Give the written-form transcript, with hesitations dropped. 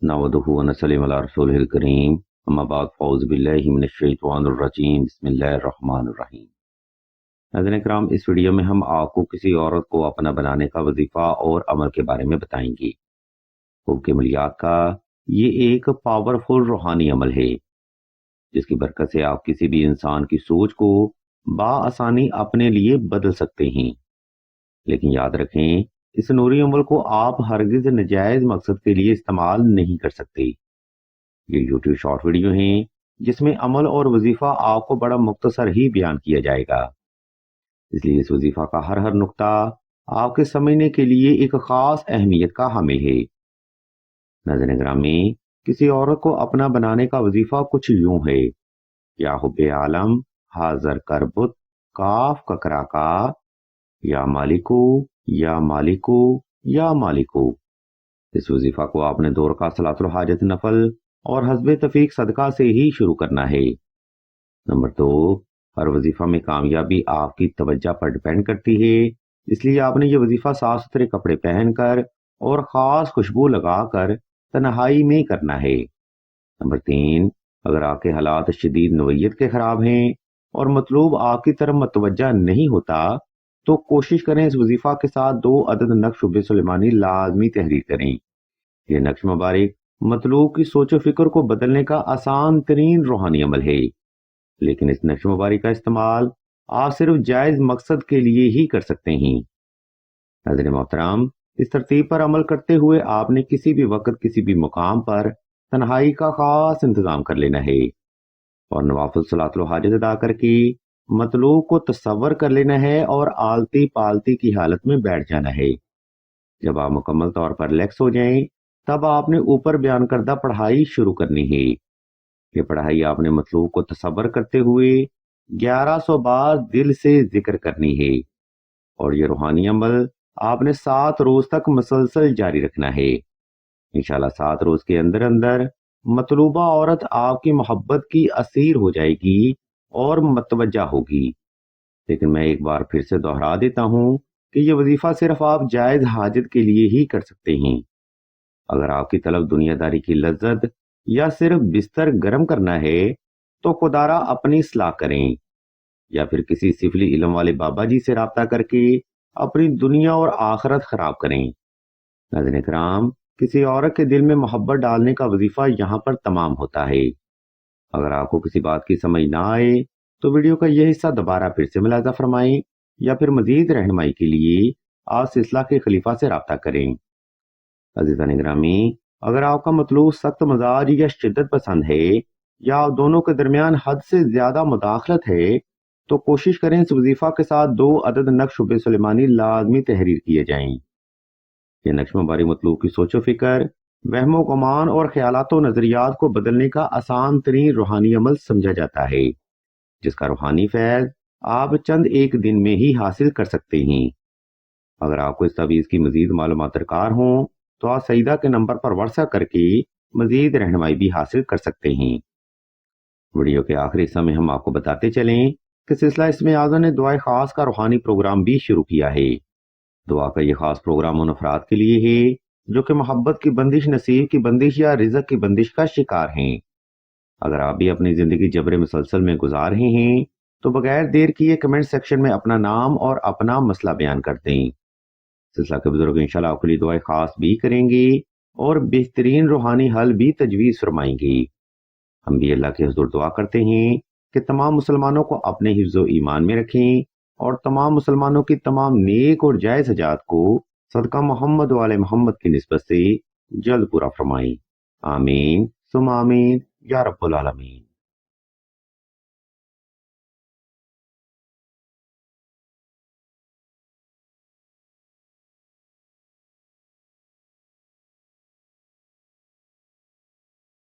नहमदुहु व नसल्ली अला रसूलिहिल करीम अम्मा बाद फ़ौज़ बिल्लाहि मिनश शैतानिर रजीम बिस्मिल्लाहिर रहमानिर रहीम। नाज़रीन किराम, इस वीडियो में हम आपको किसी औरत को अपना बनाने का वजीफा और अमल के बारे में बताएंगे। खूब के मलियात का ये एक पावरफुल रूहानी अमल है जिसकी बरकत से आप किसी भी इंसान की सोच को बाआसानी अपने लिए बदल सकते हैं। लेकिन याद रखें, इस नूरी अमल को आप हरगिज नजायज मकसद के लिए इस्तेमाल नहीं कर सकते। ये यूट्यूब शॉर्ट वीडियो हैं जिसमें अमल और वजीफा आपको बड़ा मुख्तसर ही बयान किया जाएगा, इसलिए इस वजीफा का हर नुक्ता आपके समझने के लिए एक खास अहमियत का हामिल है। नाज़रीन ग्रामी, किसी औरत को अपना बनाने का वजीफा कुछ यूं है: या हुब्बे आलम हाजर करबुत काफ ककरा का, या मालिको या मालिको या मालिको। इस वजीफा को आपने दो रकात सलातुल हाजत नफल और हस्बे तफीक सदका से ही शुरू करना है। नंबर 2, हर वजीफा में कामयाबी आपकी तवज्जो पर डिपेंड करती है, इसलिए आपने ये वजीफा साफ सुथरे कपड़े पहनकर और खास खुशबू लगाकर तन्हाई में करना है। नंबर 3, अगर आपके हालात शदीद नवैयत के खराब हैं और मतलूब आपकी तरफ मतवज्जा नहीं होता तो कोशिश करें इस वजीफा के साथ 2 अदद नक्श शुबे सुलेमानी लाजमी तहरीर करें। ये नक्श मुबारक मतलूब की सोचो फिक्र को बदलने का आसान तरीन रूहानी अमल है, लेकिन इस नक्श मुबारक का इस्तेमाल आप सिर्फ जायज मकसद के लिए ही कर सकते हैं। नाज़रीन मोहतरम, इस तरतीब पर अमल करते हुए आपने किसी भी वक्त किसी भी मुकाम पर तन्हाई का खास इंतजाम कर लेना है और नवाफिल सलातुल हाजत अदा करके मतलूब को तसव्वुर कर लेना है और आलती पालती की हालत में बैठ जाना है। जब आप मुकम्मल तौर पर रिलैक्स हो जाएं, तब आपने ऊपर बयान करदा पढ़ाई शुरू करनी है। ये पढ़ाई आपने मतलूब को तसव्वुर करते हुए 1100 बार दिल से जिक्र करनी है और ये रूहानी अमल आपने 7 रोज तक मुसलसल जारी रखना है। इंशाल्लाह 7 रोज के अंदर अंदर मतलूबा औरत आपकी मोहब्बत की असीर हो जाएगी और मतवज्जा होगी। लेकिन मैं एक बार फिर से दोहरा देता हूँ कि ये वजीफा सिर्फ आप जायज हाजत के लिए ही कर सकते हैं। अगर आपकी तलब दुनियादारी की लज्जत या सिर्फ बिस्तर गर्म करना है तो खुदारा अपनी इस्लाह करें या फिर किसी सिफली इल्म वाले बाबा जी से राब्ता करके अपनी दुनिया और आखिरत खराब करें। नाज़रीन किराम, किसी औरत के दिल में मोहब्बत डालने का वजीफा यहाँ पर तमाम होता है। अगर आपको किसी बात की समझ ना आए तो वीडियो का यह हिस्सा दोबारा फिर से मुलाजा फरमाएं या फिर मजीद रहनुमाई के लिए आप सिलसिला के खलीफा से राब्ता करें। अज़ीज़ान गिरामी, अगर आपका मतलूब सख्त मजाज या शिद्दत पसंद है या दोनों के दरमियान हद से ज्यादा मुदाखलत है तो कोशिश करें इस वजीफा के साथ 2 अदद नक्श शुबे सुलेमानी लाजमी तहरीर किए जाएं। ये नक्श मुबारक मतलूब की सोचो फिक्र, वहमो गुमान और ख्यालात नजरियात को बदलने का आसान तरीन रूहानी अमल समझा जाता है, जिसका रूहानी फैज आप चंद एक दिन में ही हासिल कर सकते हैं। अगर आपको इस तवीज़ की मजीद मालूमात दरकार हो तो आप सईदा के नंबर पर व्हाट्सएप करके मजीद रहनुमाई भी हासिल कर सकते हैं। वीडियो के आखिरी हिस्से में हम आपको बताते चलें कि सिलसिला इसमें आज़म ने दुआए खास का रूहानी प्रोग्राम भी शुरू किया है। दुआ का यह खास प्रोग्राम उन अफराद के लिए है जो कि मोहब्बत की बंदिश, नसीब की बंदिश या रिज़्क की बंदिश का शिकार हैं। अगर आप भी अपनी जिंदगी जबरे मुसलसल में गुजार रहे हैं तो बगैर देर किए कमेंट सेक्शन में अपना नाम और अपना मसला बयान कर दें। सिलसिला के बुजुर्ग इंशाल्लाह आपके लिए दुआएं खास भी करेंगे और बेहतरीन रूहानी हल भी तजवीज़ फरमाएंगे। हम भी अल्लाह के हुज़ूर दुआ करते हैं कि तमाम मुसलमानों को अपने हिफ्ज़ो ईमान में रखें और तमाम मुसलमानों की तमाम नेक और जायज़ हजात को सदका मोहम्मद वाले मोहम्मद की निस्बत से जल्द पूरा फरमाएं। आमीन सुम आमीन या रब्बुल आलमीन।